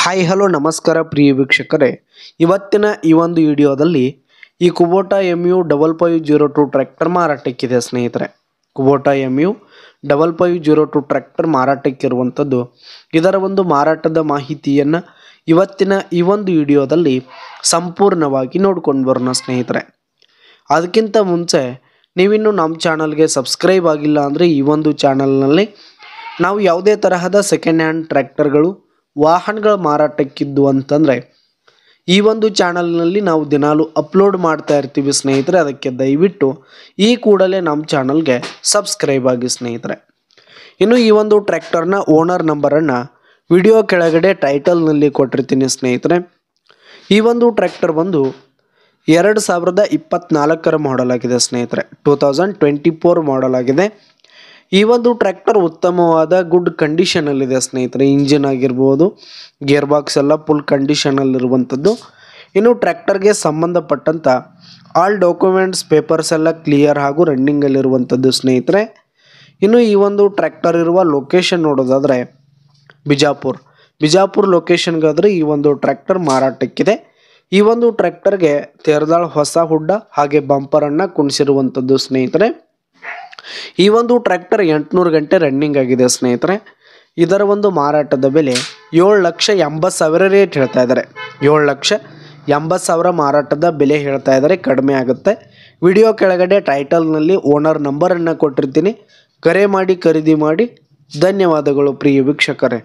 Hi hello ನಮಸ್ಕಾರ ಪ್ರಿಯ ವೀಕ್ಷಕರೇ, ಇವತ್ತಿನ ಈ ಒಂದು ವಿಡಿಯೋದಲ್ಲಿ ಈ ಕುಬೋಟಾ MU5502 ಟ್ರ್ಯಾಕ್ಟರ್ ಮಾರಾಟಕ್ಕಿದೆ ಸ್ನೇಹಿತರೆ. ಕುಬೋಟಾ MU5502 ಟ್ರ್ಯಾಕ್ಟರ್ ಮಾರಾಟಕ್ಕಿರುವಂಥದ್ದು. ಇದರ ಒಂದು ಮಾರಾಟದ ಮಾಹಿತಿಯನ್ನು ಇವತ್ತಿನ ಈ ಒಂದು ವಿಡಿಯೋದಲ್ಲಿ ಸಂಪೂರ್ಣವಾಗಿ ನೋಡ್ಕೊಂಡು ಬರೋಣ ಸ್ನೇಹಿತರೆ. ಅದಕ್ಕಿಂತ ಮುಂಚೆ ನೀವಿನ್ನು ನಮ್ಮ ಚಾನಲ್ಗೆ ಸಬ್ಸ್ಕ್ರೈಬ್ ಆಗಿಲ್ಲ ಅಂದರೆ ಈ ಒಂದು ಚಾನಲ್ನಲ್ಲಿ ನಾವು ಯಾವುದೇ ತರಹದ ಸೆಕೆಂಡ್ ಹ್ಯಾಂಡ್ ಟ್ರ್ಯಾಕ್ಟರ್ಗಳು ವಾಹನಗಳ ಮಾರಾಟಕ್ಕಿದ್ದು ಅಂತಂದರೆ ಈ ಒಂದು ಚಾನಲ್ನಲ್ಲಿ ನಾವು ದಿನಾಲು ಅಪ್ಲೋಡ್ ಮಾಡ್ತಾ ಇರ್ತೀವಿ ಸ್ನೇಹಿತರೆ. ಅದಕ್ಕೆ ದಯವಿಟ್ಟು ಈ ಕೂಡಲೇ ನಮ್ಮ ಚಾನಲ್ಗೆ ಸಬ್ಸ್ಕ್ರೈಬ್ ಆಗಿ ಸ್ನೇಹಿತರೆ. ಇನ್ನು ಈ ಒಂದು ಟ್ರ್ಯಾಕ್ಟರ್ನ ಓನರ್ ನಂಬರನ್ನು ವಿಡಿಯೋ ಕೆಳಗಡೆ ಟೈಟಲ್ನಲ್ಲಿ ಕೊಟ್ಟಿರ್ತೀನಿ ಸ್ನೇಹಿತರೆ. ಈ ಒಂದು ಟ್ರ್ಯಾಕ್ಟರ್ ಬಂದು 2024 ಮಾಡೆಲ್ ಆಗಿದೆ ಸ್ನೇಹಿತರೆ. 2024 ಮಾಡೆಲ್ ಆಗಿದೆ. ಈ ಒಂದು ಟ್ರ್ಯಾಕ್ಟರ್ ಉತ್ತಮವಾದ ಗುಡ್ ಕಂಡೀಷನಲ್ಲಿದೆ ಸ್ನೇಹಿತರೆ. ಇಂಜಿನ್ ಆಗಿರ್ಬೋದು, ಗೇರ್ ಬಾಕ್ಸ್ ಎಲ್ಲ ಫುಲ್ ಕಂಡೀಷನಲ್ಲಿರುವಂಥದ್ದು. ಇನ್ನು ಟ್ರ್ಯಾಕ್ಟರ್ಗೆ ಸಂಬಂಧಪಟ್ಟಂಥ ಆಲ್ ಡಾಕ್ಯುಮೆಂಟ್ಸ್ ಪೇಪರ್ಸ್ ಎಲ್ಲ ಕ್ಲಿಯರ್ ಹಾಗೂ ರನ್ನಿಂಗಲ್ಲಿರುವಂಥದ್ದು ಸ್ನೇಹಿತರೆ. ಇನ್ನು ಈ ಒಂದು ಟ್ರ್ಯಾಕ್ಟರ್ ಇರುವ ಲೊಕೇಶನ್ ನೋಡೋದಾದರೆ ಬಿಜಾಪುರ್ ಲೊಕೇಶನ್ಗಾದರೆ ಈ ಒಂದು ಟ್ರ್ಯಾಕ್ಟರ್ ಮಾರಾಟಕ್ಕಿದೆ. ಈ ಒಂದು ಟ್ರ್ಯಾಕ್ಟರ್ಗೆ ತೇರದಾಳ್ ಹೊಸ ಹುಡ್ಡ ಹಾಗೆ ಬಂಪರನ್ನು ಕುಣಿಸಿರುವಂಥದ್ದು ಸ್ನೇಹಿತರೆ. ಈ ಒಂದು ಟ್ರ್ಯಾಕ್ಟರ್ 800 ಗಂಟೆ ರನ್ನಿಂಗ್ ಆಗಿದೆ ಸ್ನೇಹಿತರೆ. ಇದರ ಒಂದು ಮಾರಾಟದ ಬೆಲೆ 7,80,000 ರೇಟ್ ಹೇಳ್ತಾ ಇದ್ದಾರೆ. 7,80,000 ಮಾರಾಟದ ಬೆಲೆ ಹೇಳ್ತಾ ಇದ್ದಾರೆ. ಕಡಿಮೆ ಆಗುತ್ತೆ. ವಿಡಿಯೋ ಕೆಳಗಡೆ ಟೈಟಲ್ನಲ್ಲಿ ಓನರ್ ನಂಬರನ್ನು ಕೊಟ್ಟಿರ್ತೀನಿ. ಕರೆ ಮಾಡಿ ಖರೀದಿ ಮಾಡಿ. ಧನ್ಯವಾದಗಳು ಪ್ರಿಯ ವೀಕ್ಷಕರೇ.